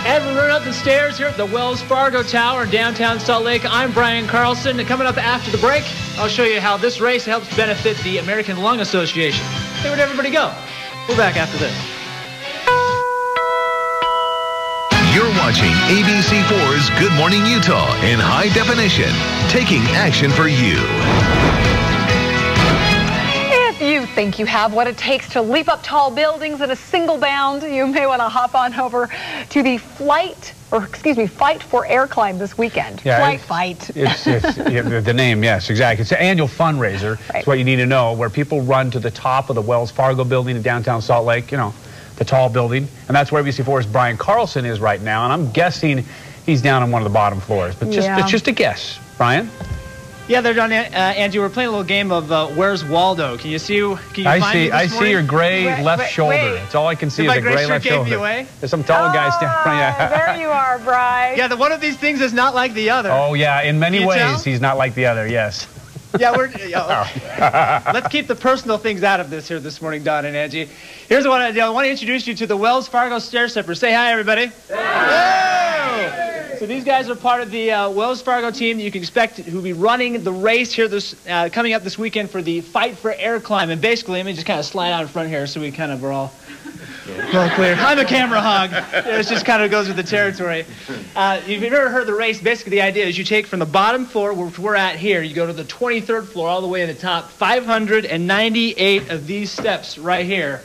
And we're running up the stairs here at the Wells Fargo Tower in downtown Salt Lake. I'm Brian Carlson, and coming up after the break, I'll show you how this race helps benefit the American Lung Association. Hey, where'd everybody go? We're back after this. You're watching ABC4's Good Morning Utah in high definition, taking action for you. If you think you have what it takes to leap up tall buildings in a single bound, you may want to hop on over to the Fight for Air Climb this weekend. Yeah, Fight. It's the name, yes, exactly. It's an annual fundraiser. Right. It's what you need to know, where people run to the top of the Wells Fargo building in downtown Salt Lake, you know, the tall building. And that's where ABC4's Brian Carlson is right now. And I'm guessing he's down on one of the bottom floors. But it's just a guess. Brian? Yeah, they're done, Angie. We're playing a little game of Where's Waldo. Can you see? I see your gray left shoulder. That's all I can see is a gray left shoulder. There's some tall guys down front. Yeah. There you are, Brian. Yeah, one of these things is not like the other. Oh yeah, in many ways he's not like the other. Yes. Yeah, let's keep the personal things out of this here this morning, Don and Angie. Here's what I want to introduce you to the Wells Fargo Stair Steppers. Say hi, everybody. Hey. So these guys are part of the Wells Fargo team that you can expect who'll be running the race here coming up this weekend for the Fight for Air Climb. And basically, let me just kind of slide out in front here so we kind of are all clear. I'm a camera hog. It just kind of goes with the territory. If you've never heard the race, basically the idea is you take from the bottom floor, where we're at here, you go to the 23rd floor all the way to the top, 598 of these steps right here.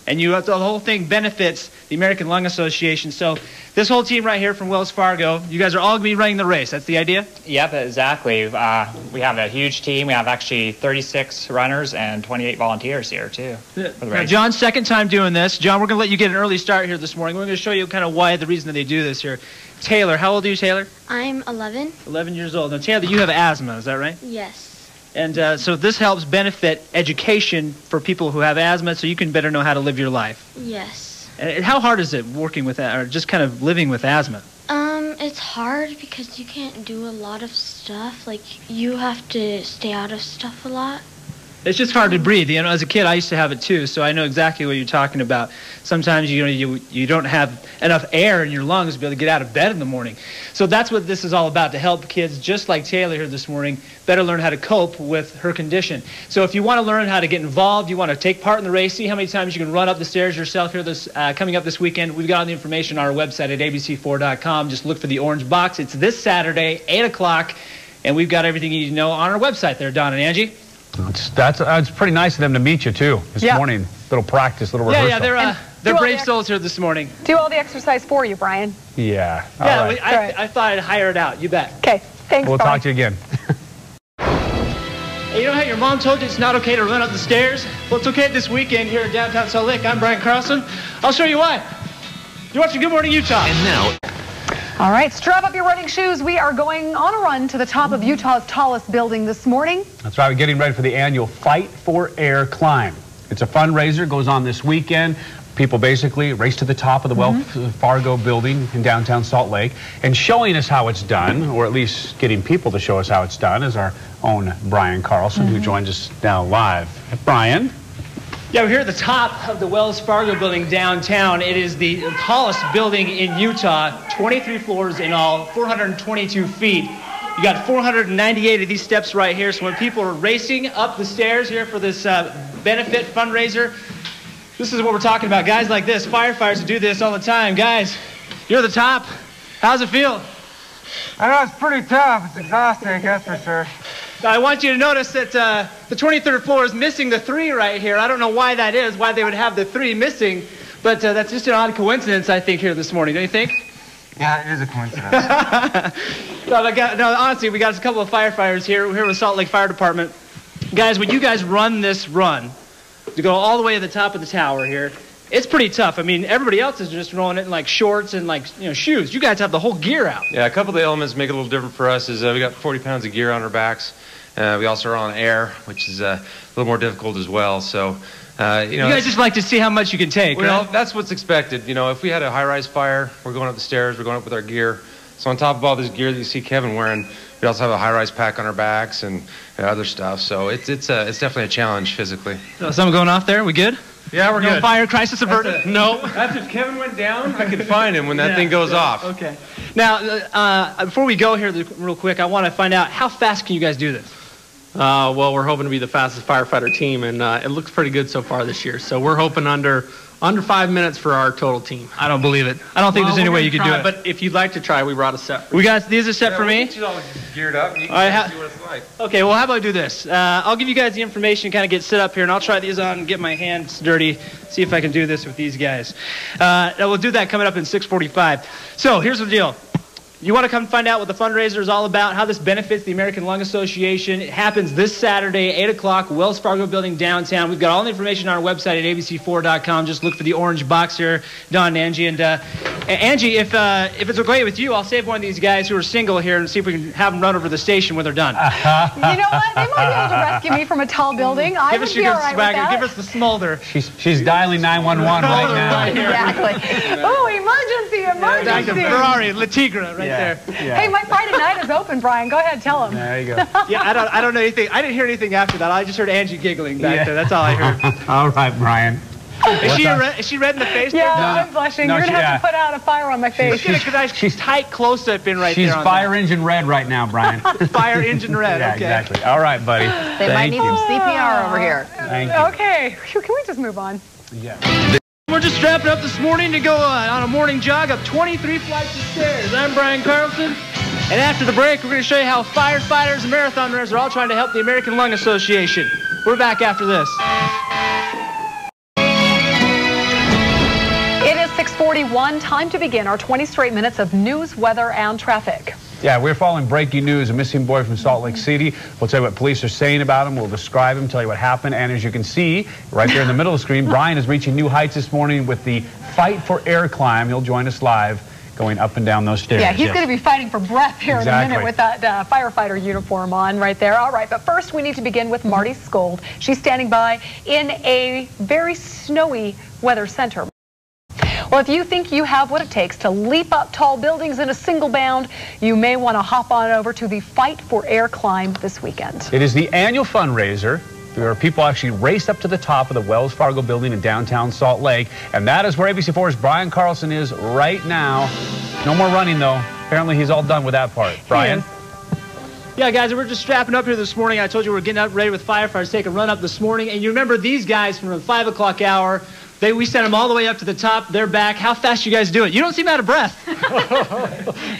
And the whole thing benefits the American Lung Association. So this whole team right here from Wells Fargo, you guys are all going to be running the race. That's the idea? Yep, exactly. We have a huge team. We have actually 36 runners and 28 volunteers here, too, for the race. Now, John's second time doing this. John, we're going to let you get an early start here this morning. We're going to show you kind of the reason that they do this here. Taylor, how old are you, Taylor? I'm 11. 11 years old. Now, Taylor, you have asthma, is that right? Yes. And so this helps benefit education for people who have asthma, so you can better know how to live your life. Yes. And how hard is it working with that, or just kind of living with asthma? It's hard because you can't do a lot of stuff. Like, you have to stay out of stuff a lot. It's just hard to breathe. You know, as a kid, I used to have it too, so I know exactly what you're talking about. Sometimes you don't have enough air in your lungs to be able to get out of bed in the morning. So that's what this is all about, to help kids just like Taylor here this morning better learn how to cope with her condition. So if you want to learn how to get involved, you want to take part in the race, see how many times you can run up the stairs yourself here coming up this weekend, we've got all the information on our website at abc4.com. Just look for the orange box. It's this Saturday, 8 o'clock, and we've got everything you need to know on our website there, Don and Angie. It's pretty nice of them to meet you too this morning. Little practice, little rehearsal. Yeah, they're brave souls here this morning. Do all the exercise for you, Brian. Yeah. Yeah, right. I thought I'd hire it out. You bet. Okay. Thanks. We'll Brian. talk to you again. Hey, you know how your mom told you it's not okay to run up the stairs? Well, it's okay this weekend here in downtown Salt Lake. I'm Brian Carlson. I'll show you why. You're watching Good Morning Utah. And now. All right, strap up your running shoes. We are going on a run to the top of Utah's tallest building this morning. That's right. We're getting ready for the annual Fight for Air Climb. It's a fundraiser, goes on this weekend. People basically race to the top of the Wells Fargo building in downtown Salt Lake. And showing us how it's done, or at least getting people to show us how it's done, is our own Brian Carlson, who joins us now live. Brian? Yeah, we're here at the top of the Wells Fargo building downtown. It is the tallest building in Utah, 23 floors in all, 422 feet. You got 498 of these steps right here, so when people are racing up the stairs here for this benefit fundraiser, this is what we're talking about. Guys like this, firefighters who do this all the time. Guys, you're at the top. How's it feel? I know it's pretty tough. It's exhausting, that's for sure. I want you to notice that the 23rd floor is missing the 3 right here. I don't know why that is, why they would have the 3 missing, but that's just an odd coincidence, I think, here this morning. Don't you think? Yeah, it is a coincidence. No, honestly, we got a couple of firefighters here. We're here with Salt Lake Fire Department. Guys, when you guys run this run, to go all the way to the top of the tower here, it's pretty tough. I mean, everybody else is just rolling it in like shorts and like, shoes. You guys have the whole gear out. Yeah, a couple of the elements make it a little different for us is we got 40 pounds of gear on our backs. We also are on air, which is a little more difficult as well. So, you guys just like to see how much you can take, well, right? That's what's expected. If we had a high-rise fire, we're going up the stairs, we're going up with our gear. So on top of all this gear that you see Kevin wearing, we also have a high-rise pack on our backs and other stuff. So it's definitely a challenge physically. So something going off there? We good? Yeah, we're No good. fire crisis averted? No. That's if Kevin went down, I could find him when that thing goes off. Okay. Now, before we go here real quick, I want to find out, how fast can you guys do this? Well, we're hoping to be the fastest firefighter team, and it looks pretty good so far this year. So we're hoping under 5 minutes for our total team. I don't believe it. I don't think there's any way you could do it. But if you'd like to try, we brought a set for you. We got, these are set for me? She's all geared up, and you All right, can see what it's like. Okay, well, how about I do this? I'll give you guys the information, kind of get set up here, and I'll try these on and get my hands dirty, see if I can do this with these guys. We'll do that coming up in 6:45. So here's the deal. You want to come find out what the fundraiser is all about, how this benefits the American Lung Association. It happens this Saturday, 8 o'clock, Wells Fargo Building downtown. We've got all the information on our website at abc4.com. Just look for the orange box here, Don and Angie. And Angie, if it's okay with you, I'll save one of these guys who are single here and see if we can have them run over to the station when they're done. You know what? They might be able to rescue me from a tall building. I would be all right with that. Give us the smolder. She's dialing 911 right now. Exactly. Oh, emergency, Back to emergency. Ferrari, La Tigra, right there. Yeah. Hey, my Friday night is open, Brian. Go ahead, tell them. There you go. Yeah, I don't know anything. I didn't hear anything after that. I just heard Angie giggling back there. That's all I heard. All right, Brian. Is she red in the face? Yeah, there? I'm blushing. No, You're going to have to put out a fire on my face. She's get a nice tight close-up in right She's there. fire engine red right now, Brian. Fire engine red. Yeah, Okay. exactly. All right, buddy. They might need some CPR over here. Thank you. Okay. Phew, can we just move on? Yeah. We're just strapping up this morning to go on a morning jog up 23 flights of stairs. I'm Brian Carlson. And after the break, we're going to show you how firefighters and marathon runners are all trying to help the American Lung Association. We're back after this. It is 6:41. Time to begin our 20 straight minutes of news, weather, and traffic. Yeah, we're following breaking news. A missing boy from Salt Lake City. We'll tell you what police are saying about him. We'll describe him, tell you what happened. And as you can see, right there in the middle of the screen, Brian is reaching new heights this morning with the Fight for Air climb. He'll join us live going up and down those stairs. Yeah, he's going to be fighting for breath here in a minute with that firefighter uniform on right there. All right, but first we need to begin with Marty Skold. She's standing by in a very snowy weather center. Well, if you think you have what it takes to leap up tall buildings in a single bound, you may want to hop on over to the Fight for Air climb this weekend. It is the annual fundraiser where people actually race up to the top of the Wells Fargo building in downtown Salt Lake. And that is where ABC4's Brian Carlson is right now. No more running, though. Apparently, he's all done with that part. Brian? Yeah, guys, we're just strapping up here this morning. I told you we're getting up ready with firefighters to take a run up this morning. And you remember these guys from the 5 o'clock hour. We sent them all the way up to the top. They're back. How fast you guys do it? You don't seem out of breath.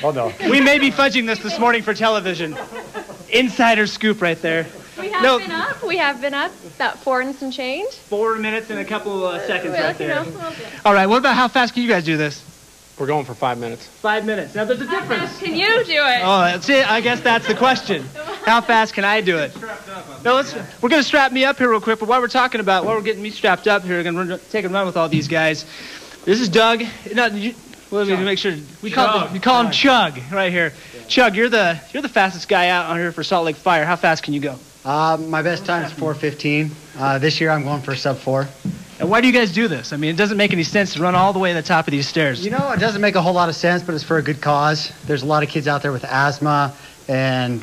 Oh, no. We may be fudging this morning for television. Insider scoop right there. We have been up. We have been up about 4 and some change. 4 minutes and a couple of seconds right there. A little bit. All right, what about how fast can you guys do this? We're going for 5 minutes. 5 minutes. Now, there's a difference. How fast can you do it? Oh, that's it. I guess that's the question. How fast can I do it? No, we're going to strap me up here real quick, but while we're getting me strapped up here, we're going to take a run with all these guys. This is Doug. Let me make sure. We call him Chug right here. Chug, you're the fastest guy out on here for Salt Lake Fire. How fast can you go? My best time is 4:15. This year I'm going for sub 4. And why do you guys do this? I mean, it doesn't make any sense to run all the way to the top of these stairs. You know, it doesn't make a whole lot of sense, but it's for a good cause. There's a lot of kids out there with asthma and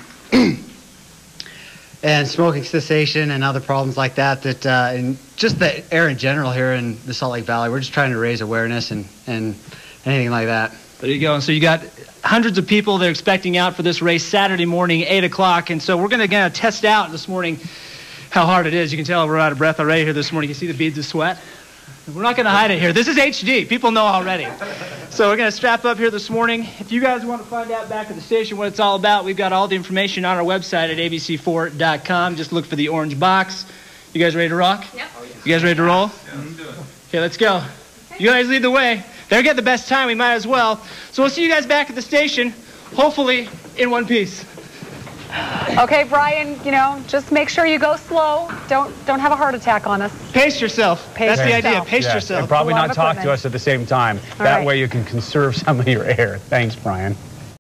and smoking cessation and other problems like that, and just the air in general here in the Salt Lake Valley. We're just trying to raise awareness and anything like that. There you go. And so you got hundreds of people they're expecting out for this race Saturday morning, 8 o'clock. And so we're going to test out this morning how hard it is. You can tell we're out of breath already here this morning. You see the beads of sweat? We're not going to hide it here. This is HD. People know already. So we're going to strap up here this morning. If you guys want to find out back at the station what it's all about, we've got all the information on our website at abc4.com. Just look for the orange box. You guys ready to rock? Yep. You guys ready to roll? Yeah, let's do it. Okay, let's go. You guys lead the way. They're getting the best time. We might as well. So we'll see you guys back at the station, hopefully in one piece. Okay, Brian, just make sure you go slow. Don't have a heart attack on us. Pace yourself. That's the idea. Pace yourself. And probably not talk to us at the same time. That way you can conserve some of your air. Thanks, Brian.